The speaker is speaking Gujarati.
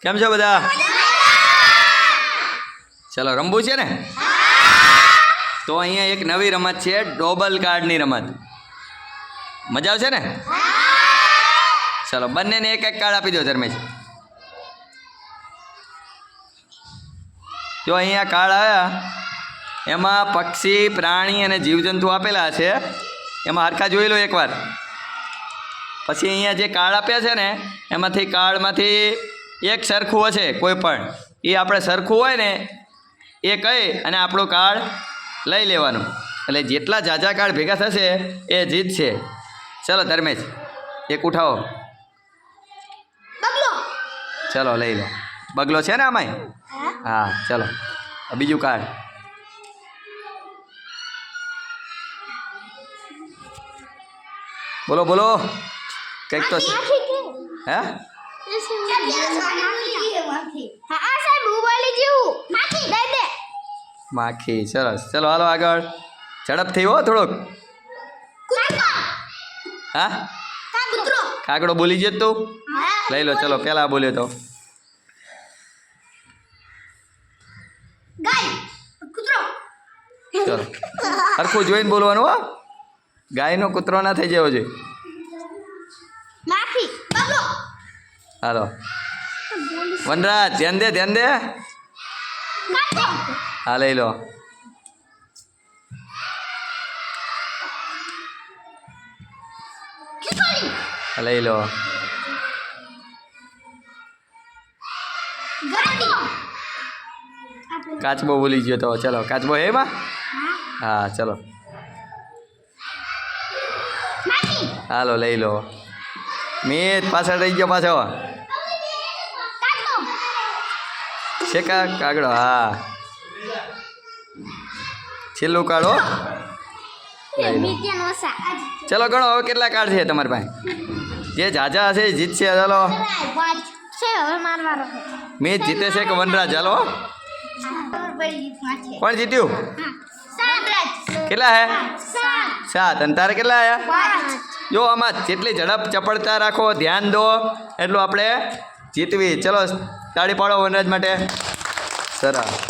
કેમ છો બધા? ચલો રમવું છે ને? તો અહીંયા એક નવી રમત છે, ડબલ કાર્ડની રમત. મજા આવશે ને? ચલો બંનેને એક એક કાર્ડ આપી દો ધર્મેશ. જો અહીંયા કાર્ડ આવ્યા, એમાં પક્ષી, પ્રાણી અને જીવજંતુ આપેલા છે. એમાં હરખા જોઈ લો એકવાર. પછી અહીંયા જે કાર્ડ આપ્યા છે ને, એમાંથી કાર્ડમાંથી એક સરખું હશે કોઈ પણ, એ આપણે સરખું હોય ને એ કહી અને આપણું કાર્ડ લઈ લેવાનું. એટલે જેટલા ઝાઝા કાર્ડ ભેગા થશે એ જીતશે. ચલો ધર્મેશ એક ઉઠાવો. ચલો લઈ લો. બગલો છે ને આમાંય? હા ચલો બીજું કાર્ડ. બોલો બોલો કંઈક તો હે? માખી. સરસ. ચલો હાલો આગળ. ઝડપથી હો થોડોક. હા કાગડો બોલી ગયો તું? લઈ લો. ચલો પેલા બોલ્યો તો ચલો સરખું જોઈને બોલવાનું હો. ગાયનો કૂતરો ના થઈ જવો જોઈએ. હાલો વનરાજ ધ્યાન દે ધ્યાન દે. હા લઈ લો. લઈ લો. કાચબો બોલી ગયો તો. ચલો કાચબો હે એમાં? હા ચલો હાલો લઈ લો. મીત પાછળ રહી ગયો પાછો. છે કાગડો. હા છેલ્લું કાઢો. ચલો ગણો હવે કેટલા કાર્ડ છે તમારી પાસે. જે ઝાઝા હશે એ જીતશે. ચાલો મીત જીતે છે કે વનરાજ? ચાલો કોણ જીત્યું? કેટલા હે? 7. અને તારે કેટલા આયા? જો આમાં જેટલી ઝડપ ચપળતા રાખો, ધ્યાન દો, એટલું આપણે જીતવી. ચલો તાળી પાડો વનરાજ માટે. સરસ.